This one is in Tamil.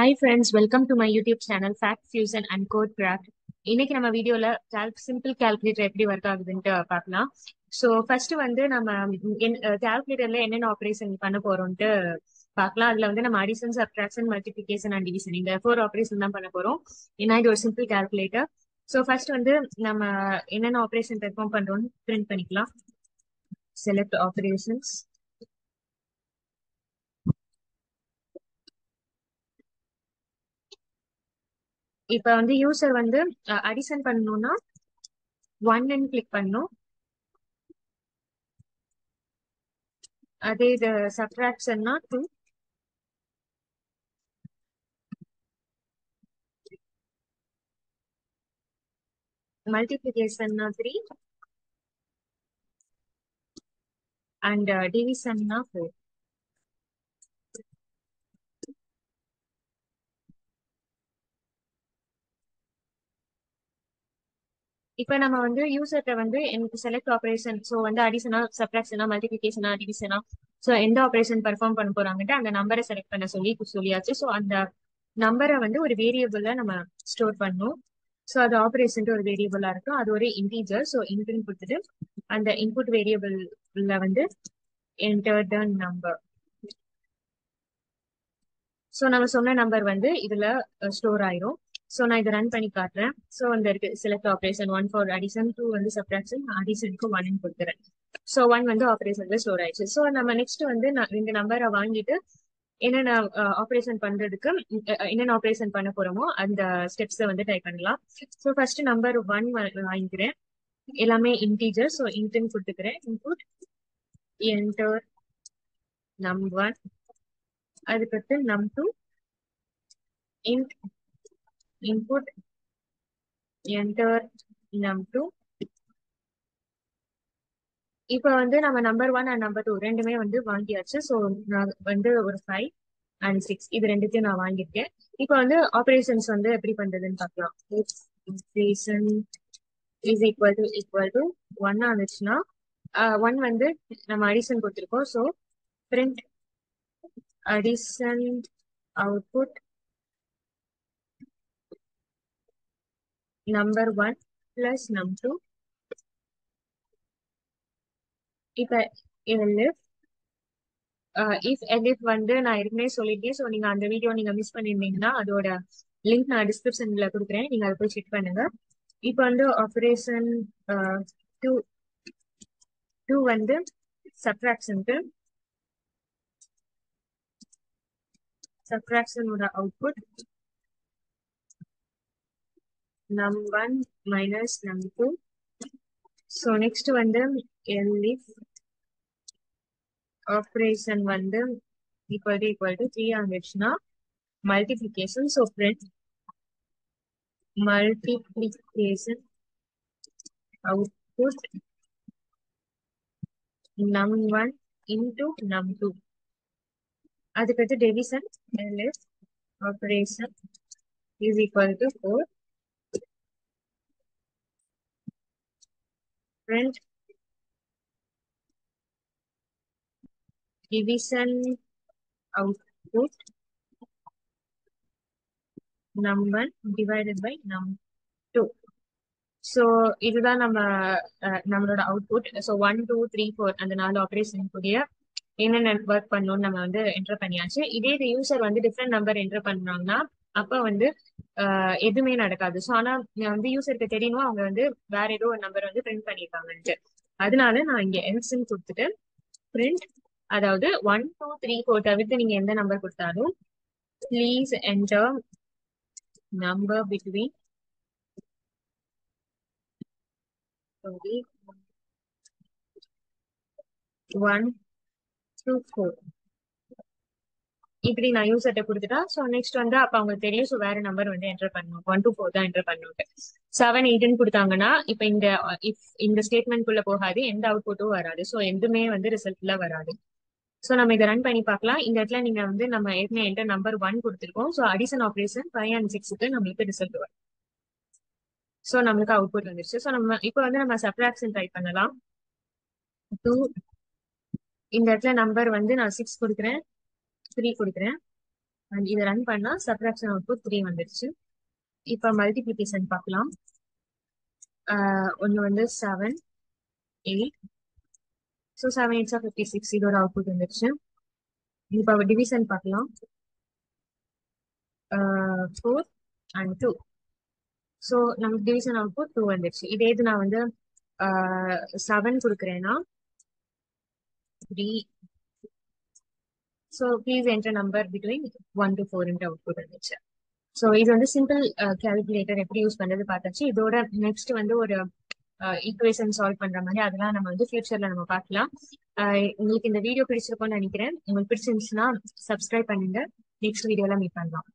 Hi friends, welcome to my YouTube channel fact fusion and code craft. இன்னைக்கு நம்ம வீடியோல சிம்பிள் கால்குலேட்டர் எப்படி ஒர்க் ஆகுதுன்ட்டு பார்க்கலாம். ஸோ ஃபர்ஸ்ட் வந்து நம்ம கால்குலேட்டர்ல என்னென்ன ஆப்ரேஷன் பண்ண போறோம்ட்டு பார்க்கலாம். அதுல வந்து நம்ம addition, subtraction, multiplication and division இந்த 4 ஆப்ரேஷன் தான் பண்ண போறோம். ஏன்னா இது ஒரு சிம்பிள் கால்குலேட்டர். ஸோ ஃபர்ஸ்ட் வந்து நம்ம என்னென்ன ஆப்ரேஷன் பெர்ஃபார்ம் பண்றோம்னு பிரிண்ட் பண்ணிக்கலாம். Select operations. இப்ப வந்து யூசர் வந்து அடிஷன் பண்ணணும்னா 1 கிளிக் பண்ணணும். அதே இது சப்ட்ராக்ஷன்னா 2, மல்டிப்ளிகேஷன்னா 3 அண்ட் டிவிஷன்னா 4. இப்ப நம்ம வந்து யூசர்ட்ட வந்து எனக்கு செலக்ட் ஆபரேஷன், ஸோ வந்து அடிஷனா, சப்ட்ராக்ஷனா, மல்டிபிகேஷனா, டிவிஷனா, ஸோ எந்த ஆபரேஷன் பெர்ஃபார்ம் பண்ண போறாங்கன்ட்டு அந்த நம்பரை செலக்ட் பண்ண சொல்லியாச்சு. ஸோ அந்த நம்பரை வந்து ஒரு வேரியபிள்ல நம்ம ஸ்டோர் பண்ணணும். ஸோ அது ஆபரேஷன் ஒரு வேரியபிளா இருக்கும். அது ஒரு இன்டீஜர். ஸோ இன்ட்னு கொடுத்துட்டு அந்த இன்புட் வேரியபிள்ல வந்து என்டர் த நம்பர். ஸோ நம்ம சொன்ன நம்பர் வந்து இதுல ஸ்டோர் ஆயிரும். ஸோ நான் இதை ரன் பண்ணி காட்டுறேன். ஸோ வந்து இருக்கு செலக்ட் ஆப்ரேஷன் 1 ஃபார் அடிஷன், 2 வந்து சப்ட்ராக்ஷன், அடிஷனுக்கு 1 கொடுத்துறேன். ஸோ 1 வந்து ஆப்ரேஷன்ல ஸ்டோர் ஆயிடுச்சு. ஸோ நம்ம நெக்ஸ்ட் வந்து இந்த நம்பரை வாங்கிட்டு என்னென்ன ஆப்ரேஷன் பண்றதுக்கு என்னென்ன ஆப்ரேஷன் பண்ண போறோமோ அந்த ஸ்டெப்ஸை வந்து டைப் பண்ணலாம். ஸோ ஃபர்ஸ்ட் நம்பர் 1 வாங்கிக்கிறேன். எல்லாமே இன்டீஜர். ஸோ இன்ட்னு கொடுத்துக்கிறேன். இன்புட் என்டர் num1, அதுக்கடுத்து num2, int input enter num2. இப்ப வந்து நம்ம நம்பர் 1 அண்ட் நம்பர் 2 ரெண்டுமே வந்து வாங்கியாச்சு. ஸோ நான் வந்து ஒரு 5 அண்ட் 6 இது ரெண்டுத்தையும் நான் வாங்கியிருக்கேன். இப்ப வந்து ஆபரேஷன்ஸ் வந்து எப்படி பண்றதுன்னு பார்க்கலாம். ஆபரேஷன் இஸ் ஈக்குவல் டு 1 ஆனிச்சுன்னா 1 வந்து நம்ம அடிஷன் கொடுத்துருக்கோம். So print addition output number 1 plus num2. இப்ப elif elif வந்து நான் ஏற்கனவே சொல்லிட்டேன். ஸோ நீங்க அந்த வீடியோ நீங்க மிஸ் பண்ணிருந்தீங்கன்னா அதோட லிங்க் நான் டிஸ்கிரிப்ஷன்ல கொடுக்குறேன். நீங்க அதை போய் செக் பண்ணுங்க. இப்போ வந்து ஆபரேஷன் 2 2 வந்து சப்ட்ராக்ஷனுக்கு, சப்ட்ராக்ஷனோட output num1 minus num2. So next வந்து elif ஆபரேஷன் வந்து ஈக்குவல் டு 3 ஆகிடுச்சுன்னா multiplication. So print multiplication output num1 into num2. அதுக்கடுத்து division elif operation is equal to 4. Print division output num1 divided by num2. So இதுதான் நம்மளோட அவுட்புட். ஸோ 1 2 3 4 அந்த 4 ஆப்ரேஷன் கூடிய என்னென்ன ஒர்க் பண்ணணும்னு நம்ம வந்து என்டர் பண்ணியாச்சு. இதே இது யூசர் வந்து டிஃப்ரெண்ட் நம்பர் என்டர் பண்ணாங்கன்னா அப்ப வந்து எதுவுமே நடக்காது. ஸோ ஆனா வந்து யூசருக்கு தெரியணும் அவங்க வந்து வேற ஏதோ ஒரு நம்பர் வந்து பிரிண்ட் பண்ணிருக்காங்கன்ட்டு. அதனால நான் இங்க எல்ஸ்ன்னு கொடுத்துட்டு பிரிண்ட், அதாவது 1 2 3 4 தவிர்த்து நீங்க எந்த நம்பர் கொடுத்தாலும் please enter number between 1 to 4. இப்படி நான் யூசர்ட்ட கொடுத்துட்டா ஸோ நெக்ஸ்ட் வந்து அப்ப அவங்களுக்கு தெரியும். ஸோ வேற நம்பர் வந்து என்டர் பண்ணணும், 1 to 4 தான் என்டர் பண்ணணும். 7 8ன்னு கொடுத்தாங்கன்னா இப்ப இந்த ஸ்டேட்மெண்ட் குள்ள போகாது, எந்த அவுட்புட்டும் வராது. ஸோ எதுவுமே வந்து ரிசல்ட்ல வராது. ஸோ நம்ம இதை ரன் பண்ணி பார்க்கலாம். இந்த இடத்துல நீங்க வந்து நம்ம ஏற்கனவே என்டர் நம்பர் 1 கொடுத்துருக்கோம். ஸோ அடிஷன் ஆப்ரேஷன் 5 and 6க்கு நம்மளுக்கு ரிசல்ட் வரும். ஸோ நம்மளுக்கு அவுட்புட் வந்துருச்சு. ஸோ நம்ம இப்போ வந்து நம்ம சப்ட்ராக்ஷன் ட்ரை பண்ணலாம். 2 இந்த இடத்துல நம்பர் வந்து நான் 6 கொடுக்குறேன், 3 கொடுக்குறேன். அண்ட் இதை ரன் பண்ணா சப்ராக்ஷன் அவுட்புட் 3 வந்துருச்சு. இப்போ மல்டிப்ளிகேஷன் பார்க்கலாம். ஒன்று வந்து 7 8. ஸோ 7 8 56 இதோட அவுட்புட் வந்துருச்சு. இப்போ டிவிஷன் பார்க்கலாம். 4 and 2. ஸோ நமக்கு டிவிஷன் அவுட்புட் 2 வந்துருச்சு. இதே இது நான் வந்து 7 கொடுக்குறேன்னா 3. So please enter number between 1 to 4 output வந்துச்சு. ஸோ இது வந்து சிம்பிள் கால்குலேட்டர் எப்படி யூஸ் பண்றது பார்த்தாச்சு. இதோட நெக்ஸ்ட் வந்து ஒரு ஈக்குவேஷன் சால்வ் பண்ற மாதிரி அதெல்லாம் நம்ம வந்து ஃபியூச்சர்ல நம்ம பார்க்கலாம். உங்களுக்கு இந்த வீடியோ பிடிச்சிருக்கோம்னு நினைக்கிறேன். உங்களுக்கு பிடிச்சிருந்துச்சுன்னா சப்ஸ்கிரைப் பண்ணுங்க. நெக்ஸ்ட் வீடியோல மீட் பண்ணலாம்.